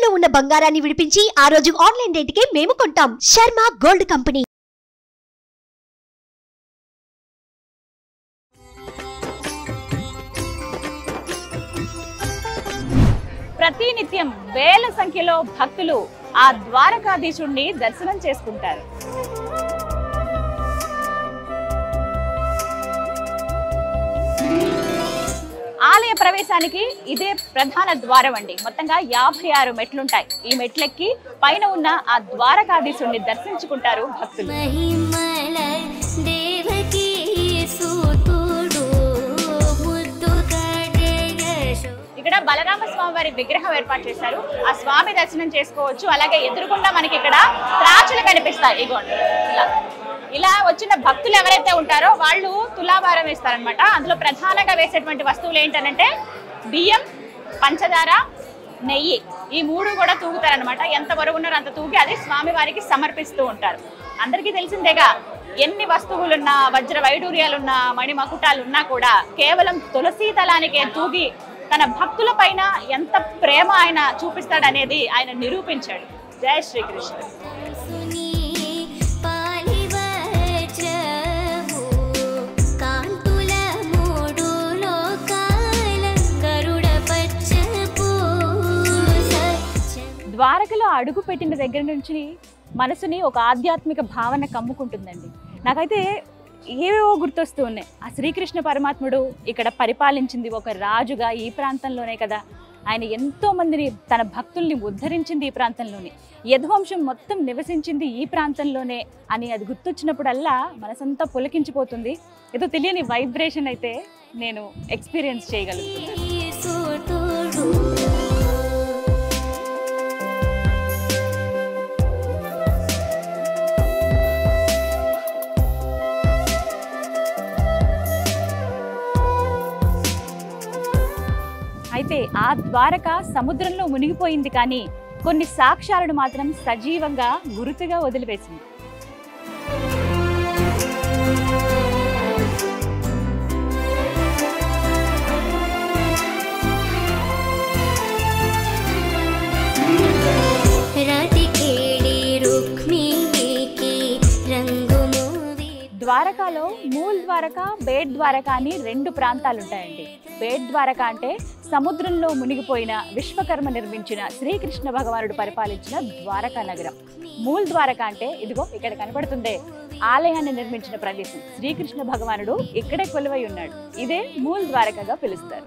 తాకట్టులో ఉన్న బంగారాన్ని విడిపించి ఆ రోజు ఆన్లైన్ రేటుకే మేము కొంటాం. Sharma gold company. ప్రతినిత్యం వేల సంఖ్యలో భక్తులు ఆ ద్వారకాధీశుణ్ణి దర్శనం చేసుకుంటారు. ఆలయ ప్రవేశానికి ఇదే ప్రధాన ద్వారం అండి. మొత్తంగా 56 మెట్లుంటాయి. ఈ మెట్లెక్కి పైన ఉన్న ఆ ద్వారకాధీశుణ్ణి దర్శించుకుంటారు భక్తులు. ఇక్కడ బలరామ స్వామి వారి విగ్రహం ఏర్పాటు చేశారు. ఆ స్వామి దర్శనం చేసుకోవచ్చు. అలాగే ఎదురుకుండా మనకి ఇక్కడ త్రాచులు కనిపిస్తాయి. ఇగోండి ఇలా వచ్చిన భక్తులు ఎవరైతే ఉంటారో వాళ్ళు తులాభారం వేస్తారనమాట. అందులో ప్రధానంగా వేసేటువంటి వస్తువులు ఏంటంటే బియ్యం, పంచదార, నెయ్యి, ఈ 3 కూడా తూగుతారనమాట. ఎంత బరువు ఉన్నారో అంత తూగి అది స్వామి వారికి సమర్పిస్తూ ఉంటారు. అందరికీ తెలిసిందేగా, ఎన్ని వస్తువులున్నా, వజ్ర వైడూర్యాలున్నా, మణిమకుటాలున్నా కూడా కేవలం తులసీ దళానికే తూగి తన భక్తుల పైన ఎంత ప్రేమ ఆయన చూపిస్తాడనేది ఆయన నిరూపించాడు. జై శ్రీకృష్ణ. ద్వారకలో అడుగు పెట్టిన దగ్గర నుంచి మనసుని ఒక ఆధ్యాత్మిక భావన కమ్ముకుంటుందండి. నాకైతే ఏవేవో గుర్తొస్తూ ఉన్నాయి. ఆ శ్రీకృష్ణ పరమాత్ముడు ఇక్కడ పరిపాలించింది ఒక రాజుగా ఈ ప్రాంతంలోనే కదా. ఆయన ఎంతో మందిని, తన భక్తుల్ని ఉద్ధరించింది ఈ ప్రాంతంలోనే. యదువంశం మొత్తం నివసించింది ఈ ప్రాంతంలోనే అని అది గుర్తొచ్చినప్పుడల్లా మనసంతా పులకించిపోతుంది. ఏదో తెలియని వైబ్రేషన్ అయితే నేను ఎక్స్పీరియన్స్ చేయగలుగుతున్నాను. అయితే ఆ ద్వారక సముద్రంలో మునిగిపోయింది, కానీ కొన్ని సాక్ష్యాలను మాత్రం సజీవంగా గుర్తుగా వదిలివేసింది. ద్వారకాలో మూల్ ద్వారక, బేట్ ద్వారక అని 2 ప్రాంతాలు ఉంటాయండి. బేట్ ద్వారక అంటే సముద్రంలో మునిగిపోయిన విశ్వకర్మ నిర్మించిన శ్రీకృష్ణ భగవానుడు పరిపాలించిన ద్వారకా నగరం. మూల్ ద్వారక అంటే ఇదిగో ఇక్కడ కనపడుతుందే ఆలయాన్ని నిర్మించిన ప్రదేశం. శ్రీకృష్ణ భగవానుడు ఇక్కడే కొలువై ఉన్నాడు. ఇదే మూల్ ద్వారకగా పిలుస్తారు.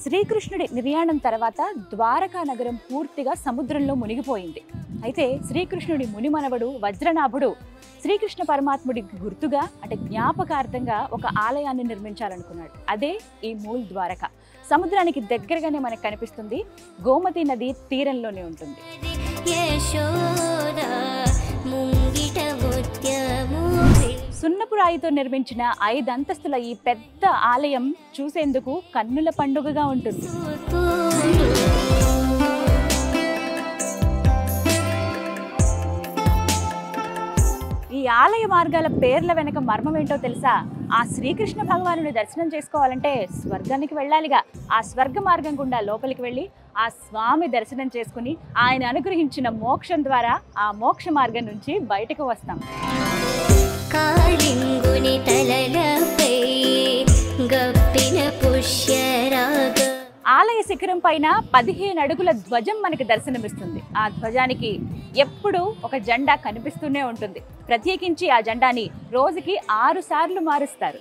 శ్రీకృష్ణుడి నిర్యాణం తర్వాత ద్వారకా నగరం పూర్తిగా సముద్రంలో మునిగిపోయింది. అయితే శ్రీకృష్ణుడి మునిమనవడు వజ్రనాభుడు శ్రీకృష్ణ పరమాత్ముడికి గుర్తుగా, అంటే జ్ఞాపకార్థంగా ఒక ఆలయాన్ని నిర్మించాలనుకున్నాడు. అదే ఈ మూల్ ద్వారక. సముద్రానికి దగ్గరగానే మనకు కనిపిస్తుంది. గోమతి నది తీరంలోనే ఉంటుంది. సున్నపు రాయితో నిర్మించిన 5 అంతస్తుల ఈ పెద్ద ఆలయం చూసేందుకు కన్నుల పండుగగా ఉంటుంది. ఈ ఆలయ మార్గాల పేర్ల వెనక మర్మం ఏంటో తెలుసా? ఆ శ్రీకృష్ణ భగవానుని దర్శనం చేసుకోవాలంటే స్వర్గానికి వెళ్ళాలిగా. ఆ స్వర్గ మార్గం గుండా లోపలికి వెళ్ళి ఆ స్వామి దర్శనం చేసుకుని ఆయన అనుగ్రహించిన మోక్షం ద్వారా ఆ మోక్ష మార్గం నుంచి బయటకు వస్తాం. ఆలయ శిఖరం పైన 15 అడుగుల ధ్వజం మనకి దర్శనమిస్తుంది. ఆ ధ్వజానికి ఎప్పుడూ ఒక జెండా కనిపిస్తూనే ఉంటుంది. ప్రత్యేకించి ఆ జెండాని రోజుకి 6 సార్లు మారుస్తారు.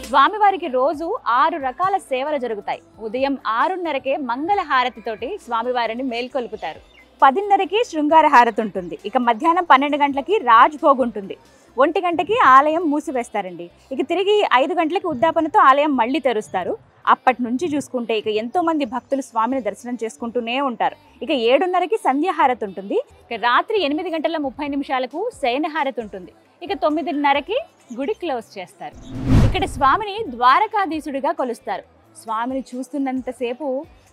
స్వామివారికి రోజు 6 రకాల సేవలు జరుగుతాయి. ఉదయం 6:30కే మంగళ హారతితోటి స్వామివారిని మేల్కొల్పుతారు. 10:30కి శృంగార హారతి ఉంటుంది. ఇక మధ్యాహ్నం 12 గంటలకి రాజ్ భోగ్ ఉంటుంది. 1 గంటకి ఆలయం మూసివేస్తారండి. ఇక తిరిగి 5 గంటలకి ఉద్యాపనతో ఆలయం మళ్ళీ తెరుస్తారు. అప్పటి నుంచి చూసుకుంటే ఇక ఎంతో మంది భక్తులు స్వామిని దర్శనం చేసుకుంటూనే ఉంటారు. ఇక 7:30కి సంధ్యాహారతి ఉంటుంది. ఇక రాత్రి 8:30 శయనహారతి ఉంటుంది. ఇక 9:30కి గుడి క్లోజ్ చేస్తారు. ఇక్కడ స్వామిని ద్వారకాధీశుడిగా కొలుస్తారు. స్వామిని చూస్తున్నంతసేపు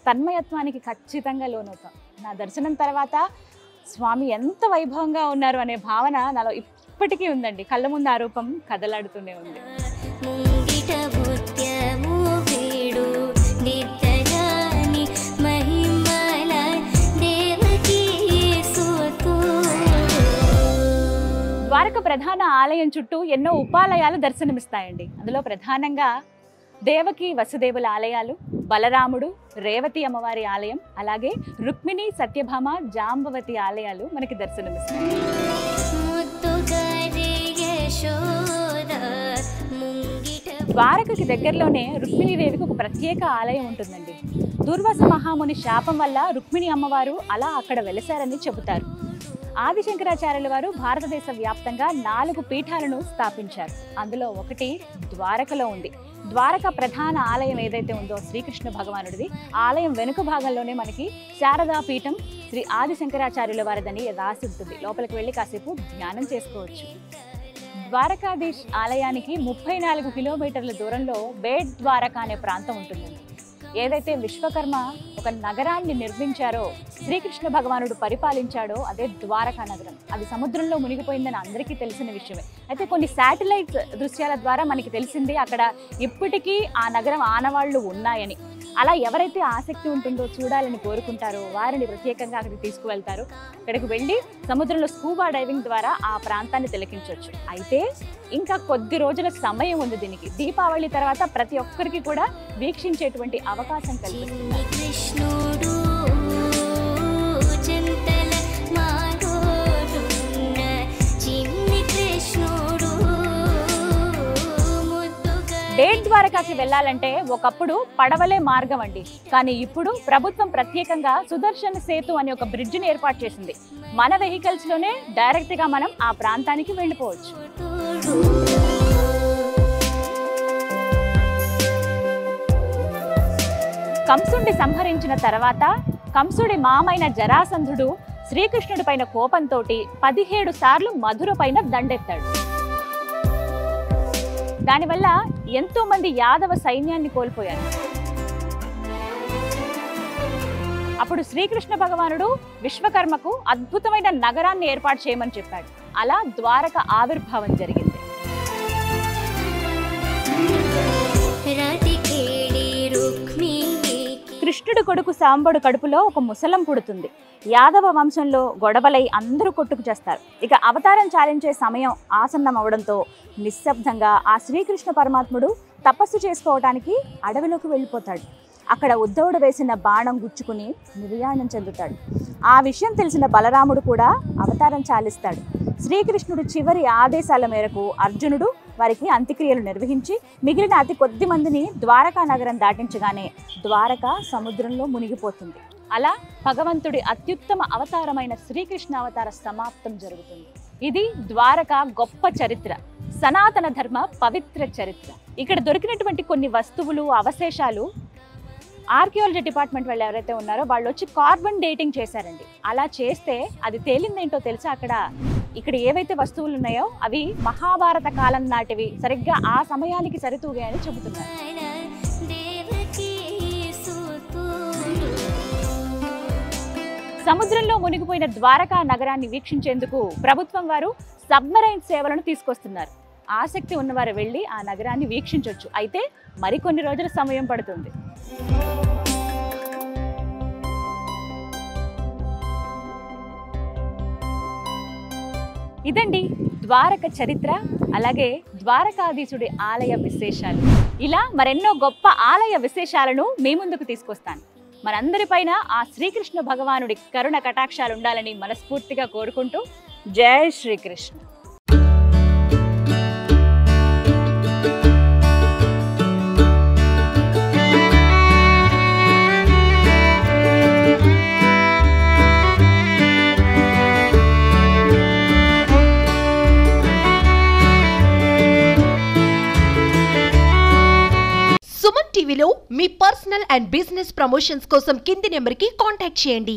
తన్మయత్వానికి ఖచ్చితంగా లోనవుతాం. నా దర్శనం తర్వాత స్వామి ఎంత వైభవంగా ఉన్నారు అనే భావన నాలో ఇప్పటికీ ఉందండి. కళ్ళ ముందు ఆ రూపం కదలాడుతూనే ఉంది. ద్వారక ప్రధాన ఆలయం చుట్టూ ఎన్నో ఉపాలయాలు దర్శనమిస్తాయండి. అందులో ప్రధానంగా దేవకి వసుదేవుల ఆలయాలు, బలరాముడు, రేవతి అమ్మవారి ఆలయం, అలాగే రుక్మిణి, సత్యభామ, జాంబవతి ఆలయాలు మనకి దర్శనమిస్తాయి. ద్వారకకి దగ్గరలోనే రుక్మిణీదేవికి ఒక ప్రత్యేక ఆలయం ఉంటుందండి. దుర్వాస మహాముని శాపం వల్ల రుక్మిణి అమ్మవారు అలా అక్కడ వెలసారని చెబుతారు. ఆదిశంకరాచార్యుల వారు భారతదేశ వ్యాప్తంగా 4 పీఠాలను స్థాపించారు. అందులో ఒకటి ద్వారకలో ఉంది. ద్వారక ప్రధాన ఆలయం ఏదైతే ఉందో శ్రీకృష్ణ భగవానుడిది, ఆలయం వెనుక భాగంలోనే మనకి శారదా పీఠం శ్రీ ఆదిశంకరాచార్యుల వారిదని రాసి ఉంటుంది. లోపలికి వెళ్ళి కాసేపు ధ్యానం చేసుకోవచ్చు. ద్వారకాధీశ్ ఆలయానికి 34 కిలోమీటర్ల దూరంలో బేట్ ద్వారక అనే ప్రాంతం ఉంటుందండి. ఏదైతే విశ్వకర్మ ఒక నగరాన్ని నిర్మించారో, శ్రీకృష్ణ భగవానుడు పరిపాలించాడో అదే ద్వారకా నగరం. అది సముద్రంలో మునిగిపోయిందని అందరికీ తెలిసిన విషయమే. అయితే కొన్ని శాటిలైట్ దృశ్యాల ద్వారా మనకి తెలిసింది అక్కడ ఇప్పటికీ ఆ నగరం ఆనవాళ్లు ఉన్నాయని. అలా ఎవరైతే ఆసక్తి ఉంటుందో, చూడాలని కోరుకుంటారో వారిని ప్రత్యేకంగా అక్కడికి తీసుకువెళ్తారు. అక్కడికి వెళ్ళి సముద్రంలో స్కూబా డైవింగ్ ద్వారా ఆ ప్రాంతాన్ని తిలకించవచ్చు. అయితే ఇంకా కొద్ది రోజుల సమయం ఉంది దీనికి. దీపావళి తర్వాత ప్రతి ఒక్కరికి కూడా వీక్షించేటువంటి అవకాశం కల్పిస్తున్నారు. బేట్ ద్వారకాకి వెళ్ళాలంటే ఒకప్పుడు పడవలే మార్గం అండి. కానీ ఇప్పుడు ప్రభుత్వం ప్రత్యేకంగా సుదర్శన్ సేతు అనే ఒక బ్రిడ్జిని ఏర్పాటు చేసింది. మన వెహికల్స్ లోనే డైరెక్ట్ గా మనం ఆ ప్రాంతానికి వెళ్ళిపోవచ్చు. కంసుడిని సంహరించిన తర్వాత కంసుడి మామైన జరాసంధుడు శ్రీకృష్ణుడి పైన కోపంతో 17 సార్లు మధుర పైన దండెత్తాడు. దానివల్ల ఎంతో మంది యాదవ సైన్యాన్ని కోల్పోయారు. అప్పుడు శ్రీకృష్ణ భగవానుడు విశ్వకర్మకు అద్భుతమైన నగరాన్ని ఏర్పాటు చేయమని చెప్పాడు. అలా ద్వారక ఆవిర్భావం జరిగింది. కృష్ణుడి కొడుకు సాంబడు కడుపులో ఒక ముసలం పుడుతుంది. యాదవ వంశంలో గొడవలై అందరూ కొట్టుకు చేస్తారు. ఇక అవతారం చాలించే సమయం ఆసన్నం అవడంతో నిశ్శబ్దంగా ఆ శ్రీకృష్ణ పరమాత్ముడు తపస్సు చేసుకోవడానికి అడవిలోకి వెళ్ళిపోతాడు. అక్కడ ఉద్ధవుడు వేసిన బాణం గుచ్చుకుని నిర్యాణం చెందుతాడు. ఆ విషయం తెలిసిన బలరాముడు కూడా అవతారం చాలిస్తాడు. శ్రీకృష్ణుడు చివరి ఆదేశాల మేరకు అర్జునుడు వారికి అంత్యక్రియలు నిర్వహించి మిగిలిన అతి కొద్ది మందిని ద్వారకా నగరం దాటించగానే ద్వారక సముద్రంలో మునిగిపోతుంది. అలా భగవంతుడి అత్యుత్తమ అవతారమైన శ్రీకృష్ణ అవతార సమాప్తం జరుగుతుంది. ఇది ద్వారక గొప్ప చరిత్ర, సనాతన ధర్మ పవిత్ర చరిత్ర. ఇక్కడ దొరికినటువంటి కొన్ని వస్తువులు, అవశేషాలు ఆర్కియాలజీ డిపార్ట్మెంట్ వాళ్ళు ఎవరైతే ఉన్నారో వాళ్ళు వచ్చి కార్బన్ డేటింగ్ చేశారండి. అలా చేస్తే అది తేలిందేంటో తెలుసా? ఇక్కడ ఏవైతే వస్తువులు ఉన్నాయో అవి మహాభారత కాలం నాటివి, సరిగ్గా ఆ సమయానికి సరితూగాయని చెబుతున్నారు. సముద్రంలో మునిగిపోయిన ద్వారకా నగరాన్ని వీక్షించేందుకు ప్రభుత్వం వారు సబ్మరైన్ సేవలను తీసుకొస్తున్నారు. ఆసక్తి ఉన్నవారు వెళ్ళి ఆ నగరాన్ని వీక్షించవచ్చు. అయితే మరికొన్ని రోజుల సమయం పడుతుంది. ఇదండి ద్వారక చరిత్ర, అలాగే ద్వారకాధీశుడి ఆలయ విశేషాలు. ఇలా మరెన్నో గొప్ప ఆలయ విశేషాలను మీ ముందుకు తీసుకొస్తాను. మనందరిపైన ఆ శ్రీకృష్ణ భగవానుడి కరుణ కటాక్షాలు ఉండాలని మనస్ఫూర్తిగా కోరుకుంటూ జై శ్రీకృష్ణ. టీవీలో మీ పర్సనల్ అండ్ బిజినెస్ ప్రమోషన్స్ కోసం కింది నెంబర్కి కాంటాక్ట్ చేయండి.